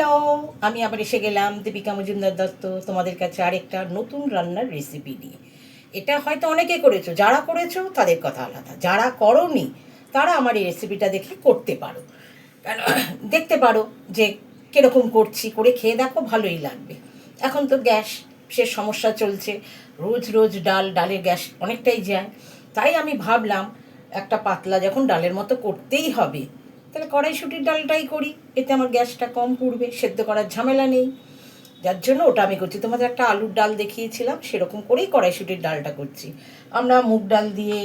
Hello, আমি আবার এসে গেলাম দীপিকা মজুমদার দত্ত তোমাদের কাছে আরেকটা নতুন রান্নার রেসিপি নিয়ে। এটা হয়তো অনেকে করেছো, যারা করেছো তাদের কথা আলাদা, যারা করোনি তারা আমার এই রেসিপিটা দেখে করতে পারো। কেন দেখতে পারো যে কীরকম করছি, করে খেয়ে দেখো, ভালোই লাগবে। এখন তো গ্যাসের সমস্যা চলছে, রোজ রোজ ডালের গ্যাস অনেকটাই যায়। তাই আমি ভাবলাম একটা পাতলা যখন ডালের মতো করতেই হবে, তাহলে কড়াইশুঁটির ডালটাই করি, এতে আমার গ্যাসটা কম পুড়বে, সেদ্ধ করার ঝামেলা নেই। যার জন্য ওটা আমি করছি। তোমাদের একটা আলুর ডাল দেখিয়েছিলাম, সেরকম করেই কড়াইশুঁটির ডালটা করছি। আমরা মুগ ডাল দিয়ে,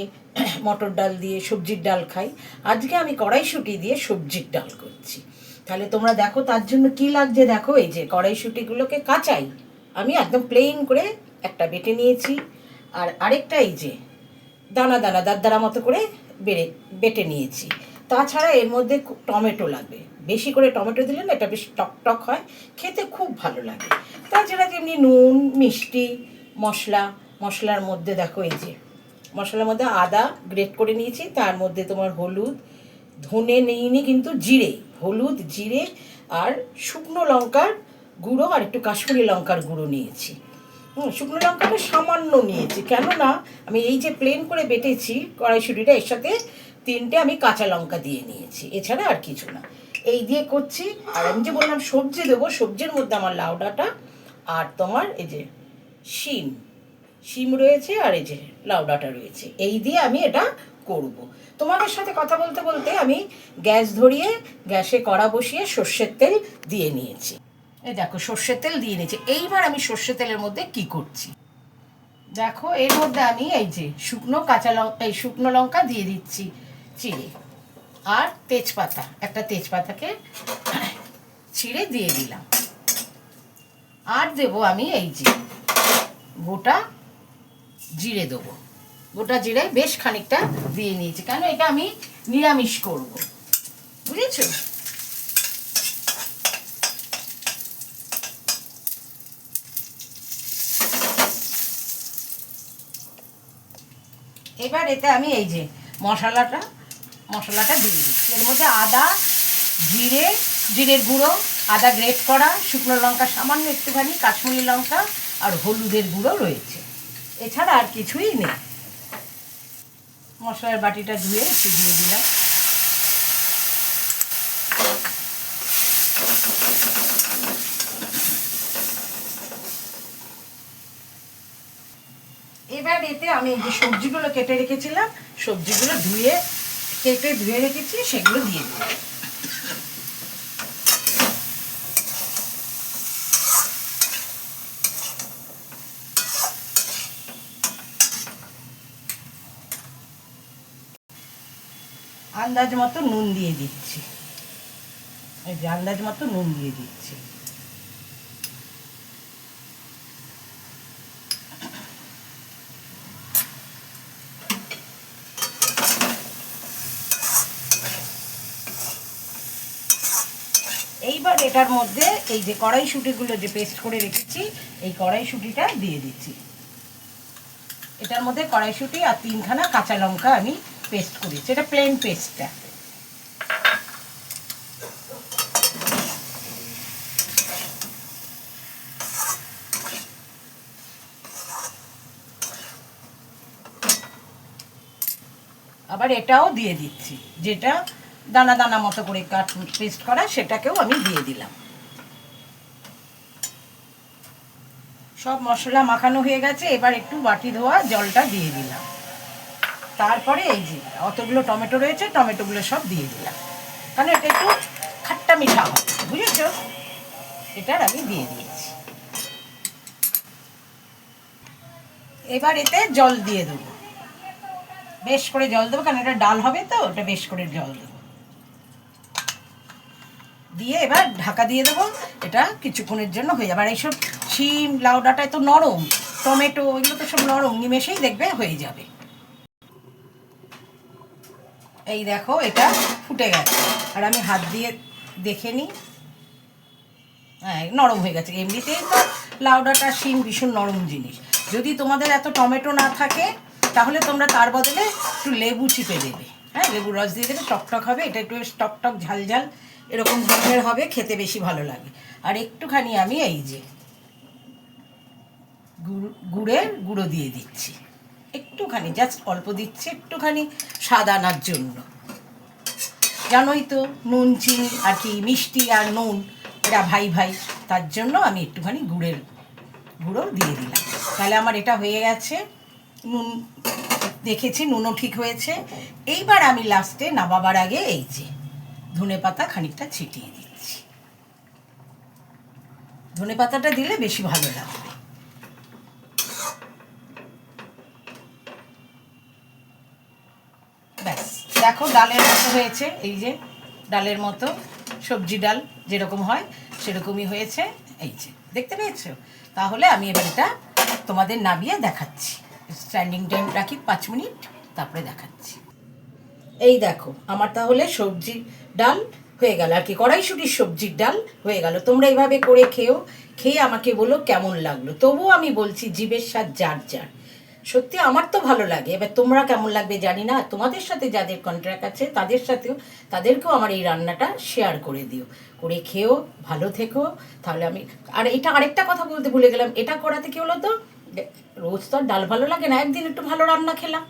মটর ডাল দিয়ে সবজির ডাল খাই, আজকে আমি কড়াইশুঁটি দিয়ে সবজির ডাল করছি। তাহলে তোমরা দেখো তার জন্য কি লাগছে। দেখো, এই যে কড়াইশুঁটিগুলোকে কাঁচাই আমি একদম প্লেন করে একটা বেটে নিয়েছি, আর আরেকটা এই যে দানা দানা দারদারা মতো করে বেটে নিয়েছি। তাছাড়া এর মধ্যে টমেটো লাগবে, বেশি করে টমেটো দিলে না এটা বেশ টক টক হয়, খেতে খুব ভালো লাগে। তাছাড়া যেমনি নুন, মিষ্টি, মশলার মধ্যে দেখো এই যে মশলার মধ্যে আদা গ্রেট করে নিয়েছি, তার মধ্যে তোমার হলুদ, ধনে নিইনি কিন্তু জিরে, হলুদ, জিরে আর শুকনো লঙ্কার গুঁড়ো আর একটু কাশ্মীরি লঙ্কার গুঁড়ো নিয়েছি। শুকনো লঙ্কাটা সামান্য নিয়েছি, কেননা আমি এই যে প্লেন করে বেটেছি কড়াইশুঁটিটা, এর সাথে 3টে আমি কাঁচা লঙ্কা দিয়ে নিয়েছি, এছাড়া আর কিছু না। এই দিয়ে করছি। আর আমি যে বললাম সবজি দেবো, সবজির মধ্যে আমার লাউ ডাঁটা আর তোমার এই যে শিম রয়েছে, আর এই যে লাউ ডাঁটা রয়েছে, এই দিয়ে আমি এটা করব। তোমাদের সাথে কথা বলতে বলতে আমি গ্যাস ধরিয়ে গ্যাসে কড়া বসিয়ে সর্ষের তেল দিয়ে নিয়েছি। এই দেখো সর্ষের তেল দিয়ে নিয়েছি। এইবার আমি সর্ষের তেলের মধ্যে কি করছি দেখো, এর মধ্যে আমি এই যে শুকনো লঙ্কা দিয়ে দিচ্ছি চিড়ে, আর একটা তেজপাতাকে ছিঁড়ে দিয়ে দিলাম। আর দেবো আমি এই যে গোটা জিরে দেবো, গোটা জিরে বেশ খানিকটা দিয়ে নিয়েছি, কেন এটা আমি নিরামিষ করব, বুঝেছো? এবার এতে আমি এই যে মশলাটা দিয়ে দিচ্ছি। এর মধ্যে আদা, জিরের গুঁড়ো, আদা গ্রেট করা, শুকনো লঙ্কা সামান্য একটুখানি, কাশ্মীরি লঙ্কা আর হলুদের গুঁড়ো রয়েছে, এছাড়া আর কিছুই নেই। মশলার বাটিটা ধুয়ে একটু দিয়ে দিলাম। এবার এতে আমি যে সবজিগুলো কেটে রেখেছিলাম, সবজিগুলো কেটে ধুয়ে রেখেছি, সেগুলো দিয়ে দিলাম। আন্দাজ মতো নুন দিয়ে দিচ্ছি, এই যে আন্দাজ মতো নুন দিয়ে দিচ্ছি। এইবার এটার মধ্যে এই যে কড়াইশুঁটিগুলো যে পেস্ট করে রেখেছি, এই কড়াইশুঁটিটা দিয়ে দিচ্ছি। এটার মধ্যে কড়াইশুঁটি আর 3খানা কাঁচা লঙ্কা আমি পেস্ট করেছি, এটা প্লেন পেস্টটা। আবার এটাও দিয়ে দিচ্ছি, যেটা দানা দানা মতো করে পেস্ট করা, সেটাকেও আমি দিয়ে দিলাম। সব মশলা মাখানো হয়ে গেছে, এবার একটু বাটি ধোয়া জলটা দিয়ে দিলাম। তারপরে এই যে অতগুলো টমেটো রয়েছে, টমেটোগুলো সব দিয়ে দিলাম, কারণ এটা একটু খাট্টা মিঠা হবে, বুঝেছো? এটার আমি দিয়ে দিয়েছি। এবার এতে জল দিয়ে দেবো, বেশ করে জল দেবো, কারণ এটা ডাল হবে তো, ওটা বেশ করে জল দেবো। দিয়ে এবার ঢাকা দিয়ে দেবো, এটা কিছুক্ষণের জন্য হয়ে যাবে। আর এইসব শিম, লাউ ডাঁটা তো নরম, টমেটো এগুলো তো সব নরম, নিমেষেই দেখবে হয়ে যাবে। এই দেখো এটা ফুটে গেছে, আর আমি হাত দিয়ে দেখে নিই, হ্যাঁ নরম হয়ে গেছে। এমনিতেই তো লাউ ডাঁটা, শিম ভীষণ নরম জিনিস। যদি তোমাদের এত টমেটো না থাকে, তাহলে তোমরা তার বদলে একটু লেবু চিপে দেবে, হ্যাঁ লেবুর রস দিয়ে দেবে, টকটক হবে, এটা একটু টকটক ঝাল ঝাল এরকম ধরনের হবে, খেতে বেশি ভালো লাগে। আর একটুখানি আমি এই যে গুড়ের গুঁড়ো দিয়ে দিচ্ছি, একটুখানি, জাস্ট অল্প দিচ্ছি, একটুখানি স্বাদ আনার জন্য। জানোই তো নুন চিনি আর কি, মিষ্টি আর নুন এরা ভাই ভাই, তার জন্য আমি একটুখানি গুড়ের গুঁড়ো দিয়ে দিলাম। তাহলে আমার এটা হয়ে গেছে। নুন দেখেছি, নুনও ঠিক হয়েছে। এইবার আমি লাস্টে নামাবার আগে এই যে ধনেপাতা খানিকটা ছিটিয়ে দিচ্ছি। ধনেপাতাটা দিলে বেশি ভালো লাগবে। ব্যাস, দেখো ডালের মতো হয়েছে, এই যে ডালের মতো, সবজি ডাল যেরকম হয় সেরকমই হয়েছে, এই যে দেখতে পেয়েছো। তাহলে আমি এবার এটা তোমাদের নামিয়ে দেখাচ্ছি। স্ট্যান্ডিং টাইম রাখি 5 মিনিট, তারপরে দেখাচ্ছি। এই দেখো আমার তাহলে সবজি ডাল হয়ে গেল, আর কি কড়াইশুটির সবজির ডাল হয়ে গেল। তোমরা এইভাবে করে খেও, খেয়ে আমাকে বলো কেমন লাগলো। তবুও আমি বলছি জিভের স্বাদ যার যার, সত্যি আমার তো ভালো লাগে। এবার তোমরা কেমন লাগবে জানি না। তোমাদের সাথে যাদের কন্ট্রাক্ট আছে তাদের সাথেও, তাদেরকেও আমার এই রান্নাটা শেয়ার করে দিও, করে খেও, ভালো থেকো। তাহলে আমি আর এটা আরেকটা কথা বলতে ভুলে গেলাম, এটা করাতে কি হলো তো, রোজ তো আর ডাল ভালো লাগে না, একদিন একটু ভালো রান্না খেলাম,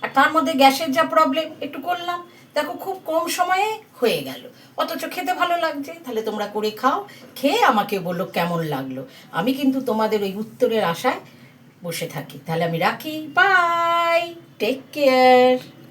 আর তার মধ্যে গ্যাসের যা প্রবলেম একটু করলাম, দেখো খুব কম সময়ে হয়ে গেল, অথচ খেতে ভালো লাগছে। তাহলে তোমরা করে খাও, খেয়ে আমাকে বলো কেমন লাগলো। আমি কিন্তু তোমাদের ওই উত্তরের আশায় বসে থাকি। তাহলে আমি রাখি, বাই, টেক কেয়ার।